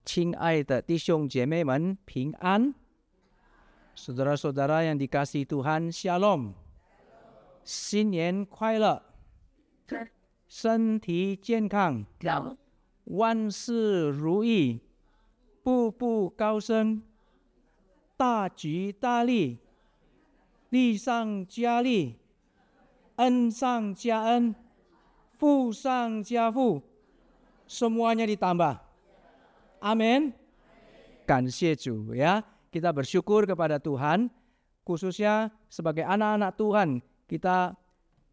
亲爱的弟兄姐妹们，平安。Saudara-saudara yang dikasihi Tuhan, Shalom. 新年快乐，身体健康，万事如意，步步高升，大吉大利，利上加利，恩上加恩，福上加福，semuanya ditambah. Amin. 感谢主ya. Kita bersyukur kepada Tuhan, khususnya sebagai anak-anak Tuhan, kita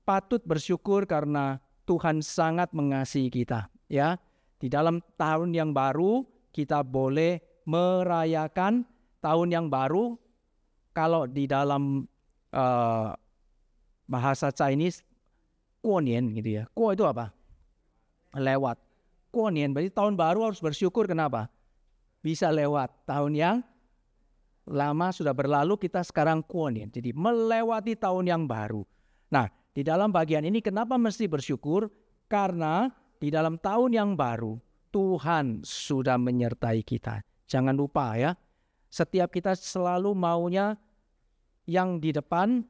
patut bersyukur karena Tuhan sangat mengasihi kita ya. Di dalam tahun yang baru kita boleh merayakan tahun yang baru. Kalau di dalam bahasa Chinese, 过年 gitu ya. 过 itu apa? Lewat. 过年berarti tahun baru harus bersyukur. Kenapa? Bisa lewat. Tahun yang lama sudah berlalu, kita sekarang 过年. Jadi melewati tahun yang baru. Nah, di dalam bagian ini kenapa mesti bersyukur? Karena di dalam tahun yang baru Tuhan sudah menyertai kita. Jangan lupa ya. Setiap kita selalu maunya yang di depan,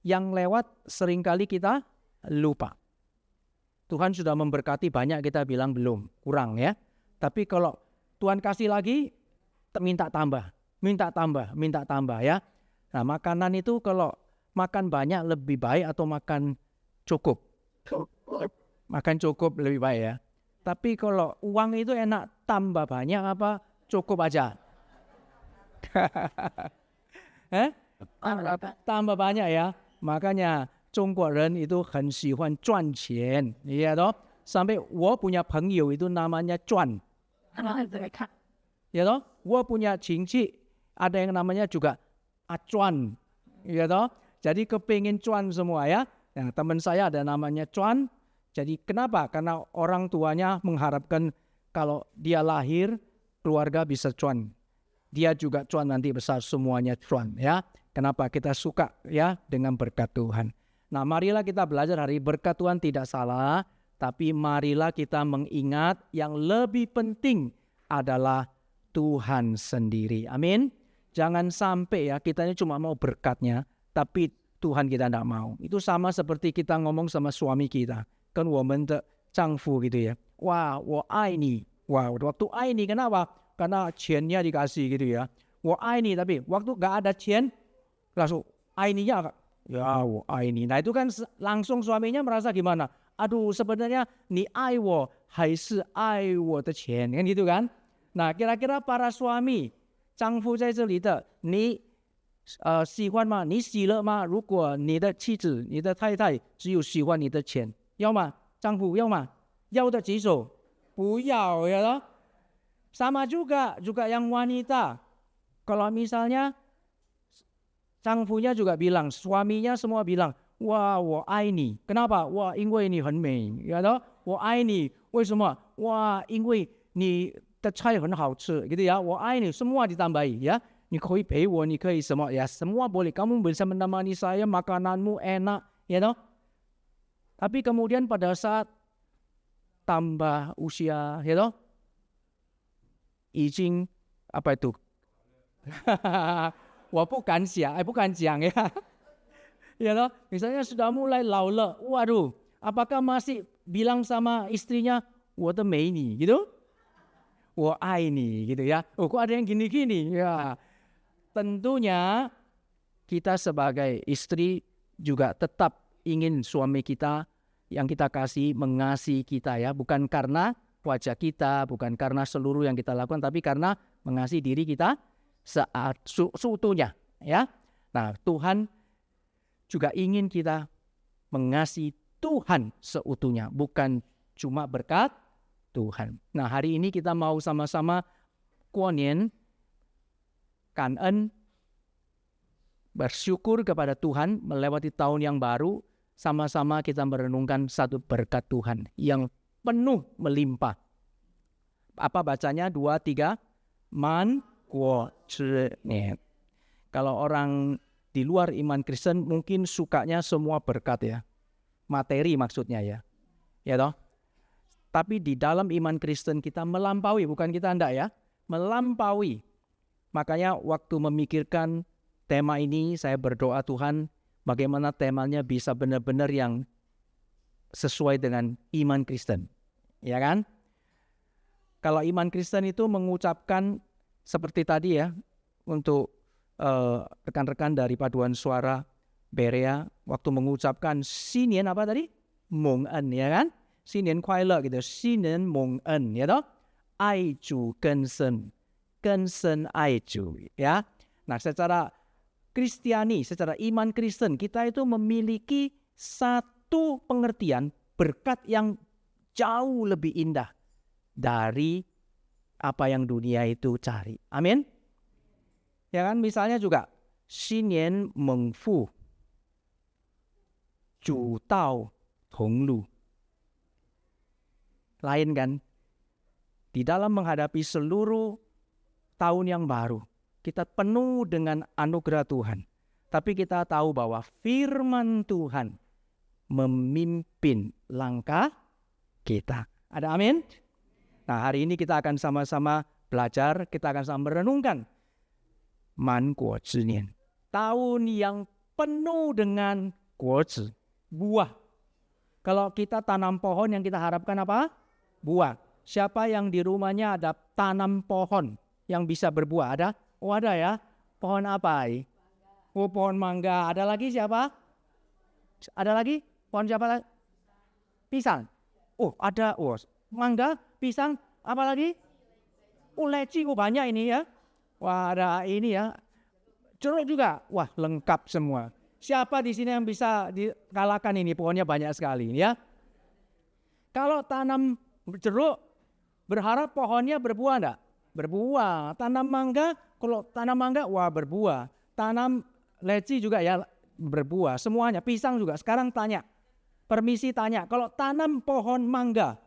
yang lewat seringkali kita lupa. Tuhan sudah memberkati banyak, kita bilang belum, kurang ya. Tapi kalau Tuhan kasih lagi, minta tambah, minta tambah, minta tambah ya. Nah, makanan itu kalau makan banyak lebih baik atau makan cukup? Makan cukup lebih baik ya. Tapi kalau uang itu enak tambah banyak apa cukup aja? Tambah banyak ya. Makanya 中国人 itu 很喜欢赚钱, ya toh. Sampai 我 punya 朋友 itu namanya 赚. Ya toh, 我 punya 亲戚 ada yang namanya juga acuan, ya toh. Jadi kepingin cuan semua ya. Nah, teman saya ada namanya cuan. Jadi kenapa? Karena orang tuanya mengharapkan kalau dia lahir keluarga bisa cuan. Dia juga cuan nanti besar, semuanya cuan ya. Kenapa kita suka ya dengan berkat Tuhan. Nah, marilah kita belajar hari berkat Tuhan tidak salah, tapi marilah kita mengingat yang lebih penting adalah Tuhan sendiri. Amin. Jangan sampai ya kita ini cuma mau berkatnya, tapi Tuhan kita tidak mau. Itu sama seperti kita ngomong sama suami kita, kan 我们的丈夫 gitu ya. Wah, 我爱你. Wah, waktu 爱你 kenapa? Karena 钱nya dikasih gitu ya. 我爱你 tapi waktu gak ada 钱 langsung 爱你 ya. Ya, 我爱你. Nah, itu kan langsung suaminya merasa gimana? Aduh, sebenarnya 你爱我还是爱我的钱 kan gitu kan? Nah, kira-kira para suami, 丈夫在这里的，你喜欢吗？你喜乐吗？如果你的妻子、你的太太只有喜欢你的钱，要吗？丈夫要吗？要的举手，不要ya toh. Sama juga yang wanita. Kalau misalnya 丈夫nya juga bilang, suaminya semua bilang, 哇，我爱你. Kenapa? 哇，因为你很美，ya toh. 我爱你，为什么？哇，因为你的菜很好吃, gitu ya. 我爱你, semua ditambahi ya. 你可以陪我, 你可以什么, ya semua boleh. Kamu bisa menemani saya, makananmu enak, ya toh. Tapi kemudian pada saat tambah usia, ya toh, 已经 apa itu? 我不敢想ya. Ya toh, misalnya sudah mulai 老了, waduh, apakah masih bilang sama istrinya 我的美女 gitu? 我爱你 gitu ya. Oh, kok ada yang gini-gini? Ya. Tentunya kita sebagai istri juga tetap ingin suami kita yang kita kasih mengasihi kita ya, bukan karena wajah kita, bukan karena seluruh yang kita lakukan, tapi karena mengasihi diri kita seutuhnya ya. Nah, Tuhan juga ingin kita mengasihi Tuhan seutuhnya, bukan cuma berkat Tuhan. Nah, hari ini kita mau sama-sama 过年 感恩, bersyukur kepada Tuhan melewati tahun yang baru. Sama-sama kita merenungkan satu berkat Tuhan yang penuh melimpah. Apa bacanya? 2, 3. 满国之年. Kalau orang di luar iman Kristen mungkin sukanya semua berkat ya. Materi maksudnya ya. Ya toh? Tapi di dalam iman Kristen kita melampaui, bukan kita hendak ya, melampaui. Makanya waktu memikirkan tema ini saya berdoa Tuhan bagaimana temanya bisa benar-benar yang sesuai dengan iman Kristen. Ya kan? Kalau iman Kristen itu mengucapkan seperti tadi ya, untuk rekan-rekan dari paduan suara Berea waktu mengucapkan Sinian apa tadi? Mong En, ya kan? Sinian kuai le gitu, Sinian Mong En, ya toh? Ai Ju Gen Sen Ai Ju, ya. Nah, secara Kristiani, secara iman Kristen, kita itu memiliki satu pengertian berkat yang jauh lebih indah dari apa yang dunia itu cari. Amin. Ya kan, misalnya juga Xinian Mengfu Ju Dao Tong Lu. Lain kan? Di dalam menghadapi seluruh tahun yang baru, kita penuh dengan anugerah Tuhan. Tapi kita tahu bahwa firman Tuhan memimpin langkah kita. Ada amin? Nah, hari ini kita akan sama-sama belajar, kita akan sama merenungkan Man Guo Zhi Nian, tahun yang penuh dengan guo zhi, buah. Kalau kita tanam pohon yang kita harapkan apa? Buah. Siapa yang di rumahnya ada tanam pohon yang bisa berbuah? Ada? Oh, ada ya. Pohon apa? Oh, pohon mangga. Ada lagi siapa? Ada lagi? Pohon siapa lagi? Pisang. Oh, ada. Oh, mangga, pisang, apa lagi? Oh, leci. Oh, banyak ini ya. Wah, ada ini ya. Jeruk juga. Wah, lengkap semua. Siapa di sini yang bisa dikalahkan ini? Pohonnya banyak sekali ya. Kalau tanam jeruk, berharap pohonnya berbuah enggak? Berbuah. Tanam mangga, kalau tanam mangga, wah berbuah. Tanam leci juga ya berbuah. Semuanya. Pisang juga. Sekarang tanya. Permisi tanya. Kalau tanam pohon mangga,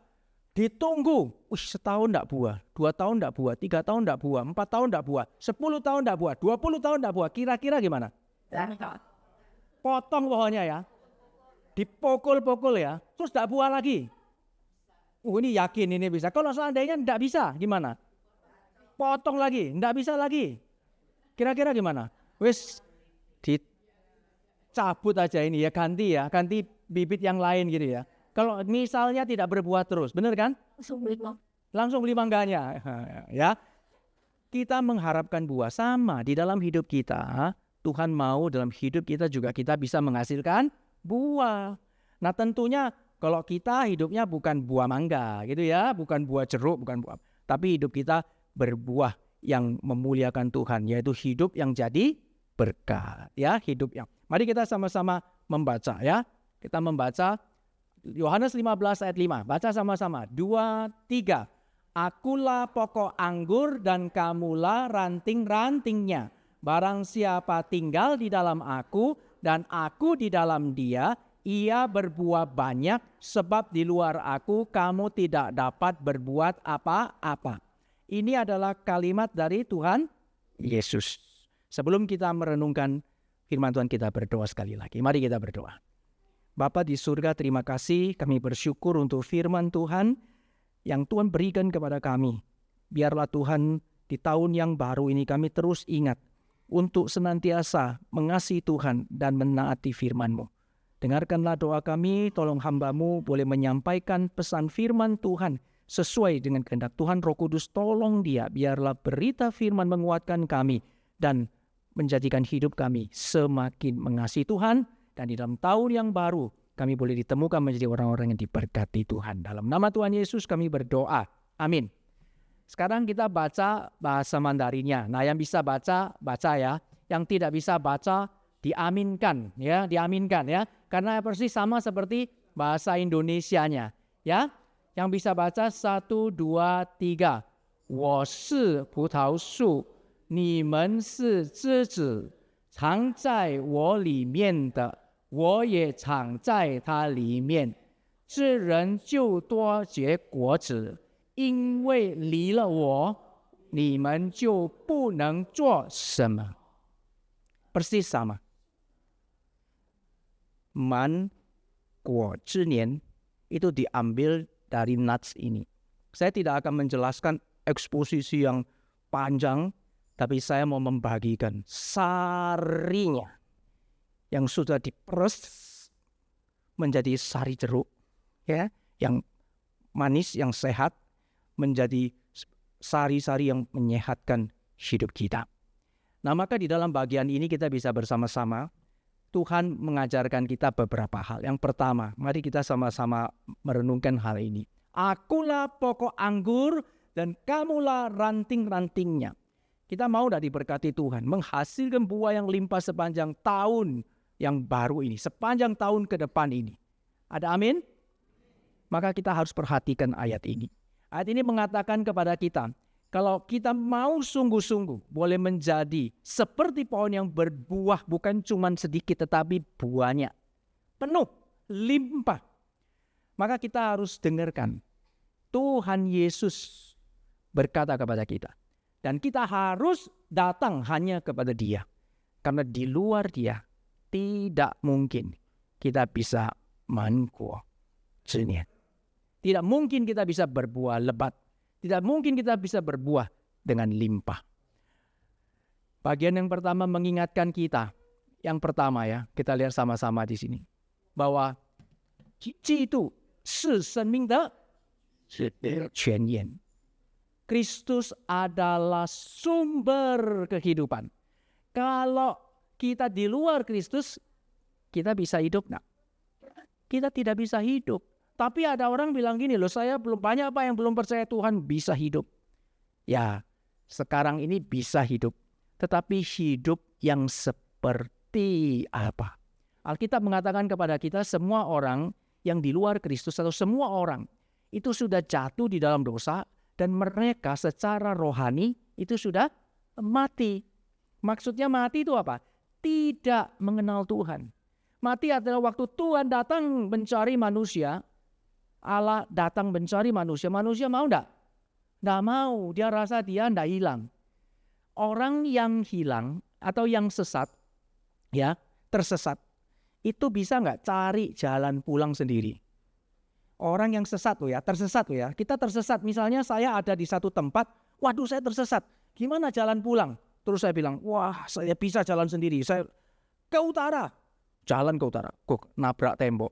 ditunggu, setahun enggak buah, 2 tahun enggak buah, 3 tahun enggak buah, 4 tahun enggak buah, 10 tahun enggak buah, 20 tahun enggak buah, kira-kira gimana? Potong pohonnya ya, dipukul-pukul ya, terus enggak buah lagi. Ini yakin ini bisa. Kalau seandainya enggak bisa, gimana? Potong lagi, enggak bisa lagi. Kira-kira gimana? Wis dicabut aja ini ya, ganti bibit yang lain gitu ya. Kalau misalnya tidak berbuah terus, benar kan? Langsung beli mangganya. Ya, kita mengharapkan buah sama di dalam hidup kita. Tuhan mau dalam hidup kita juga kita bisa menghasilkan buah. Nah, tentunya kalau kita hidupnya bukan buah mangga, gitu ya, bukan buah jeruk, bukan buah, tapi hidup kita berbuah yang memuliakan Tuhan, yaitu hidup yang jadi berkat. Ya, hidup yang. Mari kita sama-sama membaca ya. Kita membaca Yohanes 15 ayat 5. Baca sama-sama. 2, 3. Akulah pokok anggur dan kamulah ranting-rantingnya. Barang siapa tinggal di dalam aku dan aku di dalam dia, ia berbuah banyak sebab di luar aku kamu tidak dapat berbuat apa-apa. Ini adalah kalimat dari Tuhan Yesus. Sebelum kita merenungkan firman Tuhan, kita berdoa sekali lagi. Mari kita berdoa. Bapa di surga, terima kasih, kami bersyukur untuk firman Tuhan yang Tuhan berikan kepada kami. Biarlah Tuhan di tahun yang baru ini kami terus ingat untuk senantiasa mengasihi Tuhan dan menaati firman-Mu. Dengarkanlah doa kami, tolong hamba-Mu boleh menyampaikan pesan firman Tuhan sesuai dengan kehendak Tuhan. Roh Kudus tolong dia, biarlah berita firman menguatkan kami dan menjadikan hidup kami semakin mengasihi Tuhan. Dan di dalam tahun yang baru, kami boleh ditemukan menjadi orang-orang yang diberkati Tuhan. Dalam nama Tuhan Yesus kami berdoa. Amin. Sekarang kita baca bahasa Mandarinnya. Nah, yang bisa baca, baca ya. Yang tidak bisa baca, diaminkan. Ya, diaminkan ya. Karena persis sama seperti bahasa Indonesianya. Ya, yang bisa baca 1, 2, 3. 我是葡萄树，你们是枝子，藏在我里面的。我也藏在它里面，这人就多结果子，因为离了我，你们就不能做什么。Persis sama. Man Guo Zhi Nian itu diambil dari nats ini. Saya tidak akan menjelaskan eksposisi yang panjang, tapi saya mau membagikan sarinya yang sudah diperes menjadi sari jeruk, ya, yang manis, yang sehat, menjadi sari-sari yang menyehatkan hidup kita. Nah, maka di dalam bagian ini kita bisa bersama-sama, Tuhan mengajarkan kita beberapa hal. Yang pertama, mari kita sama-sama merenungkan hal ini. Akulah pokok anggur dan kamulah ranting-rantingnya. Kita mau tidak diberkati Tuhan, menghasilkan buah yang limpah sepanjang tahun yang baru ini, sepanjang tahun ke depan ini. Ada amin? Maka kita harus perhatikan ayat ini. Ayat ini mengatakan kepada kita, kalau kita mau sungguh-sungguh boleh menjadi seperti pohon yang berbuah, bukan cuma sedikit tetapi buahnya penuh, limpah. Maka kita harus dengarkan Tuhan Yesus berkata kepada kita. Dan kita harus datang hanya kepada Dia. Karena di luar Dia tidak mungkin kita bisa mankuo zhinian. Tidak mungkin kita bisa berbuah lebat. Tidak mungkin kita bisa berbuah dengan limpah. Bagian yang pertama mengingatkan kita. Yang pertama ya, kita lihat sama-sama di sini. Bahwa Ji itu si senming de quan yan. Kristus adalah sumber kehidupan. Kalau kita di luar Kristus, kita bisa hidup enggak? Kita tidak bisa hidup. Tapi ada orang bilang gini loh, saya belum banyak apa yang belum percaya Tuhan bisa hidup. Ya, sekarang ini bisa hidup. Tetapi hidup yang seperti apa? Alkitab mengatakan kepada kita semua orang yang di luar Kristus atau semua orang itu sudah jatuh di dalam dosa dan mereka secara rohani itu sudah mati. Maksudnya mati itu apa? Tidak mengenal Tuhan. Mati adalah waktu Tuhan datang mencari manusia. Allah datang mencari manusia. Manusia mau enggak? Enggak mau. Dia rasa dia enggak hilang. Orang yang hilang atau yang sesat, ya, tersesat, itu bisa enggak cari jalan pulang sendiri? Orang yang sesat loh ya, tersesat loh ya. Kita tersesat, misalnya saya ada di satu tempat, waduh saya tersesat. Gimana jalan pulang? Terus saya bilang, wah saya bisa jalan sendiri. Saya ke utara, jalan ke utara, kok nabrak tembok.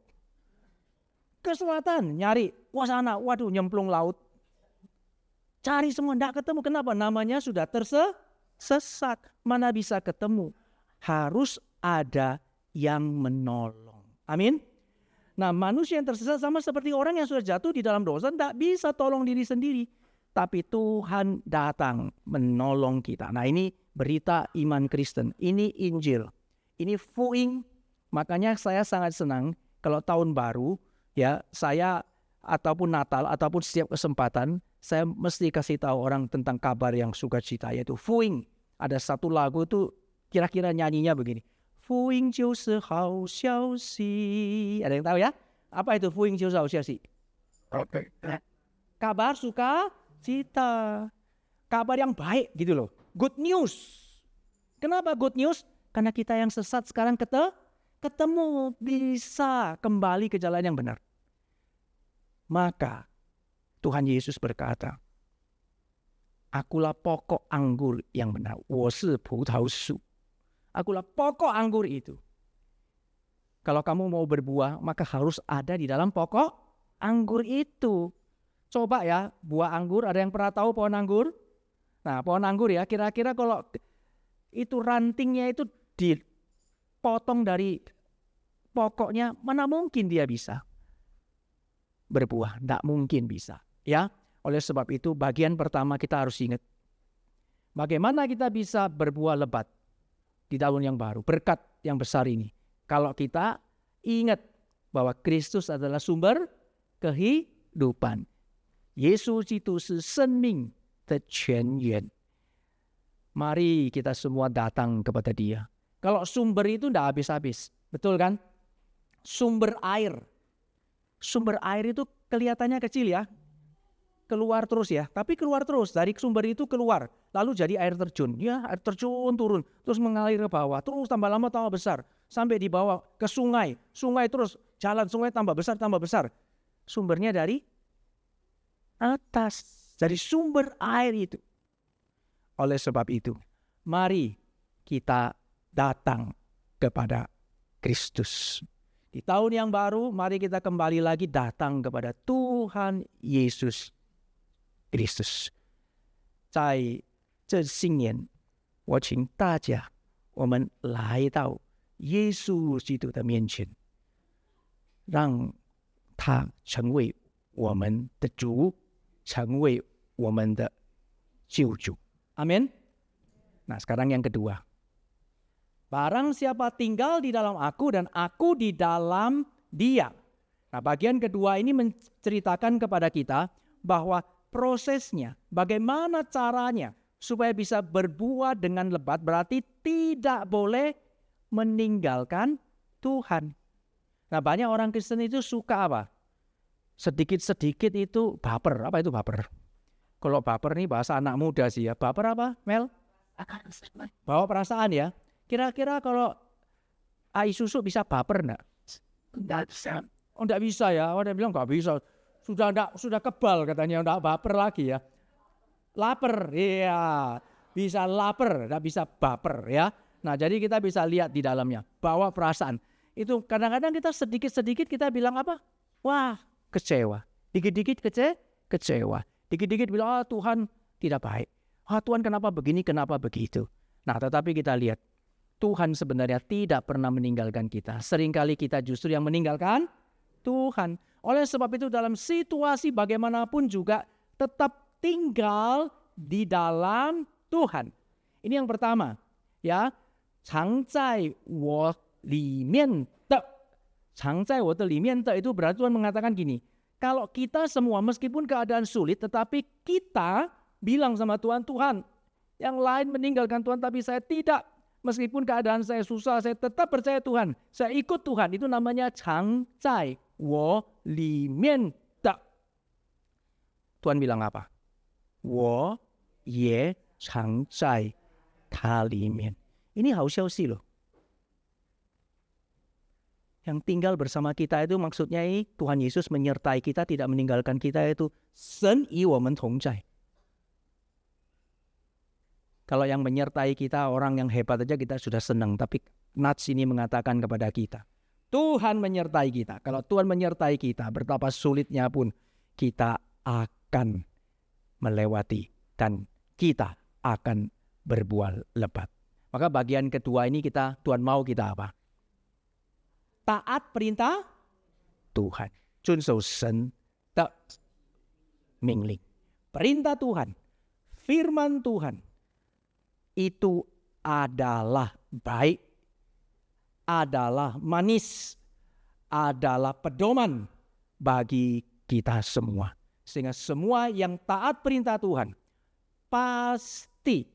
Ke selatan, nyari, wah sana, waduh nyemplung laut. Cari semua, enggak ketemu. Kenapa? Namanya sudah tersesat. Mana bisa ketemu? Harus ada yang menolong. Amin. Nah, manusia yang tersesat sama seperti orang yang sudah jatuh di dalam dosa, enggak bisa tolong diri sendiri. Tapi Tuhan datang menolong kita. Nah, ini berita iman Kristen. Ini Injil. Ini Fuing. Makanya saya sangat senang kalau tahun baru, ya, saya ataupun Natal ataupun setiap kesempatan saya mesti kasih tahu orang tentang kabar yang sukacita, yaitu Fuing. Ada satu lagu itu kira-kira nyanyinya begini. Fuing jiushi hao xiao xi. Ada yang tahu ya? Apa itu Fuing jiushi hao xiao xi? Kabar sukacita. Kabar yang baik gitu loh. Good news. Kenapa good news? Karena kita yang sesat sekarang ketemu, bisa kembali ke jalan yang benar. Maka Tuhan Yesus berkata, akulah pokok anggur yang benar. 我是葡萄树. Akulah pokok anggur itu. Kalau kamu mau berbuah, maka harus ada di dalam pokok anggur itu. Coba ya, buah anggur, ada yang pernah tahu pohon anggur? Nah, pohon anggur ya, kira-kira kalau itu rantingnya itu dipotong dari pokoknya, mana mungkin dia bisa berbuah? Tidak mungkin bisa. Ya, oleh sebab itu bagian pertama kita harus ingat, bagaimana kita bisa berbuah lebat di tahun yang baru, berkat yang besar ini. Kalau kita ingat bahwa Kristus adalah sumber kehidupan. Yesus itu是生命的泉源. Mari kita semua datang kepada Dia. Kalau sumber itu tidak habis-habis, betul kan? Sumber air itu kelihatannya kecil ya, keluar terus ya, tapi keluar terus dari sumber itu keluar, lalu jadi air terjun, ya air terjun turun, terus mengalir ke bawah, terus tambah lama tambah besar, sampai dibawa ke sungai, sungai terus jalan, sungai tambah besar, sumbernya dari atas, dari sumber air itu. Oleh sebab itu, mari kita datang kepada Kristus. Di tahun yang baru, mari kita kembali lagi datang kepada Tuhan Yesus Kristus. 在这新年，我请大家，我们来到耶稣基督的面前，让他成为我们的主，成为我们的救主。Amin. Nah, sekarang yang kedua. Barang siapa tinggal di dalam aku dan aku di dalam dia. Nah, bagian kedua ini menceritakan kepada kita bahwa prosesnya, bagaimana caranya supaya bisa berbuah dengan lebat, berarti tidak boleh meninggalkan Tuhan. Nah, banyak orang Kristen itu suka apa? Sedikit-sedikit itu baper. Apa itu baper? Kalau baper nih bahasa anak muda sih ya. Baper apa, Mel? Bawa perasaan ya. Kira-kira kalau Isuzu bisa baper enggak? Enggak bisa. Oh, enggak bisa ya. Oh, dia bilang enggak bisa. Sudah kebal katanya, enggak baper lagi ya. Laper, iya. Bisa laper, enggak bisa baper ya. Nah, jadi kita bisa lihat di dalamnya. Bawa perasaan. Itu kadang-kadang kita sedikit-sedikit kita bilang apa? Wah, kecewa. Dikit-dikit kecewa. Dikit-dikit bilang, Tuhan tidak baik. Tuhan kenapa begini, kenapa begitu. Nah, tetapi kita lihat, Tuhan sebenarnya tidak pernah meninggalkan kita. Seringkali kita justru yang meninggalkan Tuhan. Oleh sebab itu dalam situasi bagaimanapun juga tetap tinggal di dalam Tuhan. Ini yang pertama. Ya, 常在我里面的. 常在我的里面的 itu berarti Tuhan mengatakan gini. Kalau kita semua meskipun keadaan sulit, tetapi kita bilang sama Tuhan, Tuhan, yang lain meninggalkan Tuhan tapi saya tidak. Meskipun keadaan saya susah, saya tetap percaya Tuhan. Saya ikut Tuhan. Itu namanya 常在我里面的. Tuhan bilang apa? 我也常在他里面. Ini 好消息loh. Yang tinggal bersama kita itu maksudnya Tuhan Yesus menyertai kita, tidak meninggalkan kita, itu 神与我们同在. Kalau yang menyertai kita orang yang hebat aja kita sudah senang, tapi Nats ini mengatakan kepada kita, Tuhan menyertai kita. Kalau Tuhan menyertai kita, betapa sulitnya pun kita akan melewati dan kita akan berbuah lebat. Maka bagian kedua ini Tuhan mau kita apa? Taat perintah Tuhan. 遵守神的命令. Perintah Tuhan, firman Tuhan itu adalah baik, adalah manis, adalah pedoman bagi kita semua. Sehingga semua yang taat perintah Tuhan pasti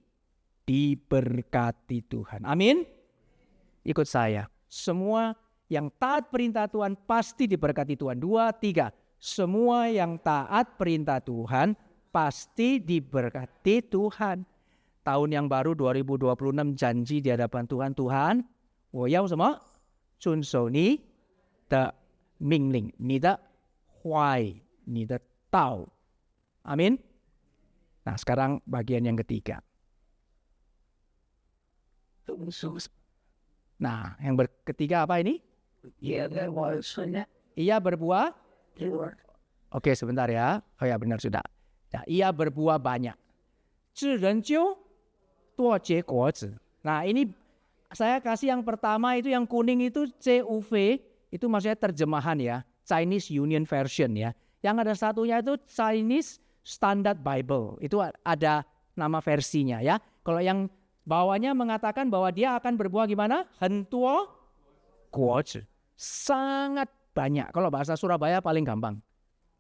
diberkati Tuhan. Amin. Ikut saya. Semua yang taat perintah Tuhan pasti diberkati Tuhan. 2, 3. Semua yang taat perintah Tuhan pasti diberkati Tuhan. Tahun yang baru 2026 janji di hadapan Tuhan. Tuhan, 我要什么？遵守你的命令，你的话语，你的道。Amin. Nah, sekarang bagian yang ketiga. Nah, yang ketiga apa ini? Ia berbuah. Oke, sebentar ya. Oh ya, benar sudah. Nah, ia berbuah banyak. 智人就多结果子. Nah, ini saya kasih yang pertama itu yang kuning itu CUV, itu maksudnya terjemahan ya, Chinese Union Version ya. Yang ada satunya itu Chinese Standard Bible. Itu ada nama versinya ya. Kalau yang bawahnya mengatakan bahwa dia akan berbuah gimana? 很多果子. Sangat banyak. Kalau bahasa Surabaya paling gampang.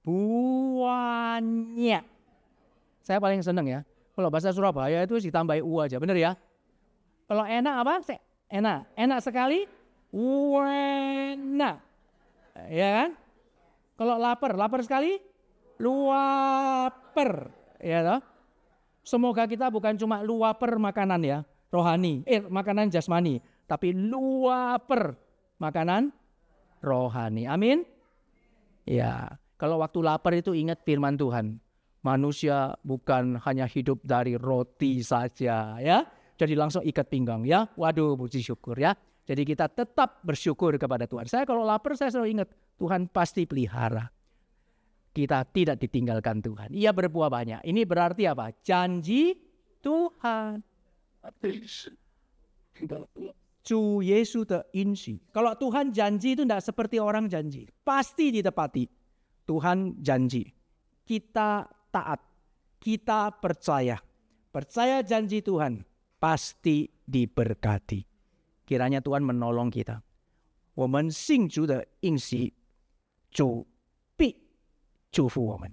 Buahnya. Saya paling senang ya. Kalau bahasa Surabaya itu ditambahi u aja. Benar ya? Kalau enak apa? Enak. Enak sekali? Enak. Ya kan? Kalau lapar sekali? Luaper. Ya toh? Semoga kita bukan cuma luaper makanan ya, rohani, makanan jasmani, tapi luaper makanan rohani. Amin. Ya, kalau waktu lapar itu ingat firman Tuhan. Manusia bukan hanya hidup dari roti saja ya. Jadi langsung ikat pinggang ya. Waduh, puji syukur ya. Jadi kita tetap bersyukur kepada Tuhan. Saya kalau lapar saya selalu ingat Tuhan pasti pelihara. Kita tidak ditinggalkan Tuhan. Ia berbuah banyak. Ini berarti apa? Janji Tuhan. Cu Yesus de insi. Kalau Tuhan janji itu tidak seperti orang janji. Pasti ditepati. Tuhan janji. Kita taat. Kita percaya. Percaya janji Tuhan. Pasti diberkati. Kiranya Tuhan menolong kita. 我们信主的应许，主必祝福我们。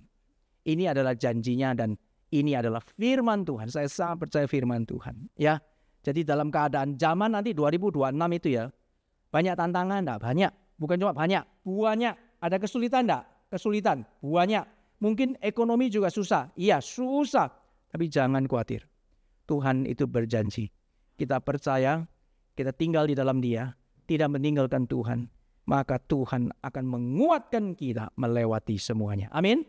Ini adalah janjinya dan ini adalah firman Tuhan. Saya sangat percaya firman Tuhan. Ya, jadi dalam keadaan zaman nanti 2026 itu ya, banyak tantangan enggak? Banyak. Bukan cuma banyak, banyak. Ada kesulitan enggak? Kesulitan, banyak. Mungkin ekonomi juga susah. Iya, susah. Tapi jangan khawatir. Tuhan itu berjanji. Kita percaya, kita tinggal di dalam Dia, tidak meninggalkan Tuhan, maka Tuhan akan menguatkan kita melewati semuanya. Amin.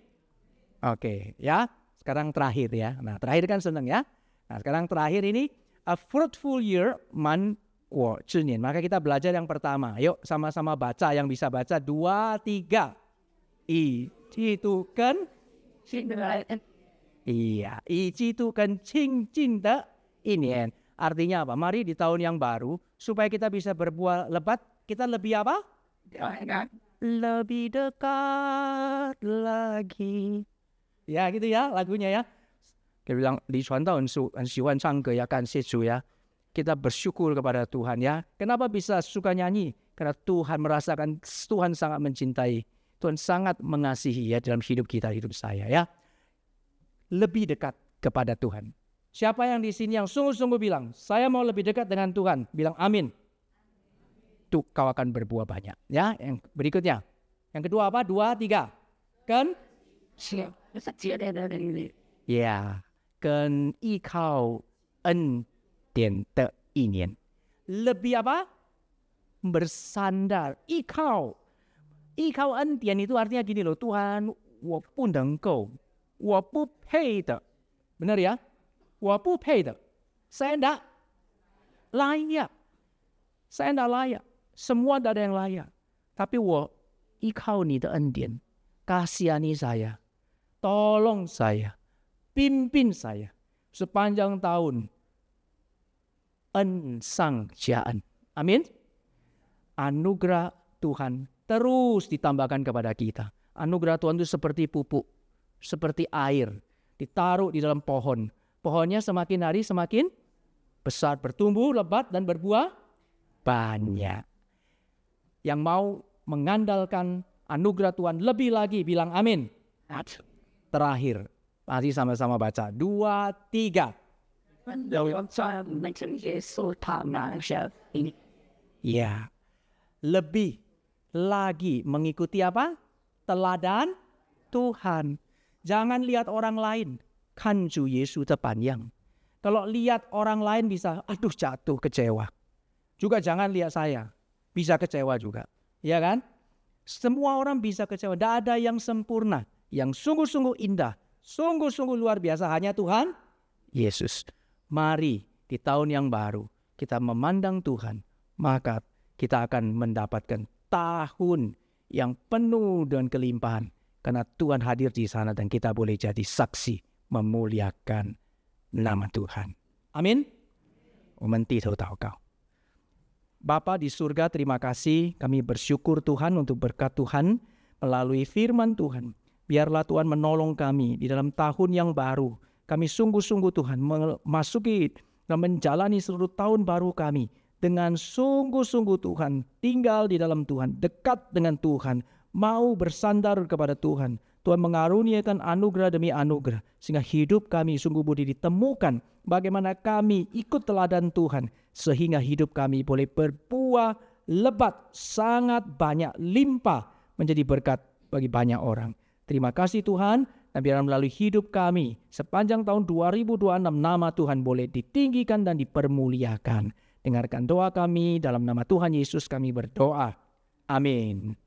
Oke, ya. Sekarang terakhir ya. Nah, terakhir kan senang ya. Nah, sekarang terakhir ini a fruitful year man wo zhinian. Maka kita belajar yang pertama. Yuk sama-sama baca, yang bisa baca 2, 3. Itu kan iya, itu kan cing de inian. Artinya apa? Mari di tahun yang baru supaya kita bisa berbuah lebat, kita lebih apa? Lebih dekat lagi. Ya gitu ya lagunya ya. Kita bilang di Chuantao很喜欢唱歌ya, 感谢主ya. Kita bersyukur kepada Tuhan ya. Kenapa bisa suka nyanyi? Karena Tuhan merasakan Tuhan sangat mencintai. Tuhan sangat mengasihi ya dalam hidup kita, hidup saya ya. Lebih dekat kepada Tuhan. Siapa yang di sini yang sungguh-sungguh bilang, saya mau lebih dekat dengan Tuhan, bilang amin. Tuh kau akan berbuah banyak. Ya, yang berikutnya. Yang kedua apa? 2, 3. Kan? Ya, 跟依靠恩典的一年. Lebih apa? Bersandar. 依靠恩典 itu artinya gini loh, Tuhan, 我不能够，我不配的. Benar ya? 我不配的. Saya enggak layak. Saya enggak layak. Semua tidak ada yang layak. Tapi 我依靠你的恩典, kasihani saya. Tolong saya. Pimpin saya. Sepanjang tahun. 恩上加恩. Amin. Anugerah Tuhan terus ditambahkan kepada kita. Anugerah Tuhan itu seperti pupuk. Seperti air. Ditaruh di dalam pohon. Pohonnya semakin hari semakin besar, bertumbuh, lebat, dan berbuah banyak. Yang mau mengandalkan anugerah Tuhan lebih lagi, bilang amin. Terakhir, mari sama-sama baca. 2, 3. Ya, lebih lagi mengikuti apa? Teladan Tuhan. Jangan lihat orang lain. Kan Ju Yesus de Banyang. Kalau lihat orang lain bisa, aduh jatuh kecewa. Juga jangan lihat saya, bisa kecewa juga. Ya kan? Semua orang bisa kecewa. Tidak ada yang sempurna. Yang sungguh-sungguh indah. Sungguh-sungguh luar biasa hanya Tuhan Yesus. Mari di tahun yang baru kita memandang Tuhan. Maka kita akan mendapatkan tahun yang penuh dengan kelimpahan. Karena Tuhan hadir di sana dan kita boleh jadi saksi memuliakan nama Tuhan. Amin. 我们低头祷告. Bapa di surga, terima kasih. Kami bersyukur Tuhan untuk berkat Tuhan melalui firman Tuhan. Biarlah Tuhan menolong kami di dalam tahun yang baru. Kami sungguh-sungguh Tuhan memasuki dan menjalani seluruh tahun baru kami dengan sungguh-sungguh Tuhan. Tinggal di dalam Tuhan, dekat dengan Tuhan, mau bersandar kepada Tuhan. Tuhan mengaruniakan anugerah demi anugerah sehingga hidup kami sungguh budi ditemukan bagaimana kami ikut teladan Tuhan sehingga hidup kami boleh berbuah lebat, sangat banyak, limpah menjadi berkat bagi banyak orang. Terima kasih Tuhan, dan biarlah melalui hidup kami sepanjang tahun 2026 nama Tuhan boleh ditinggikan dan dipermuliakan. Dengarkan doa kami dalam nama Tuhan Yesus kami berdoa. Amin.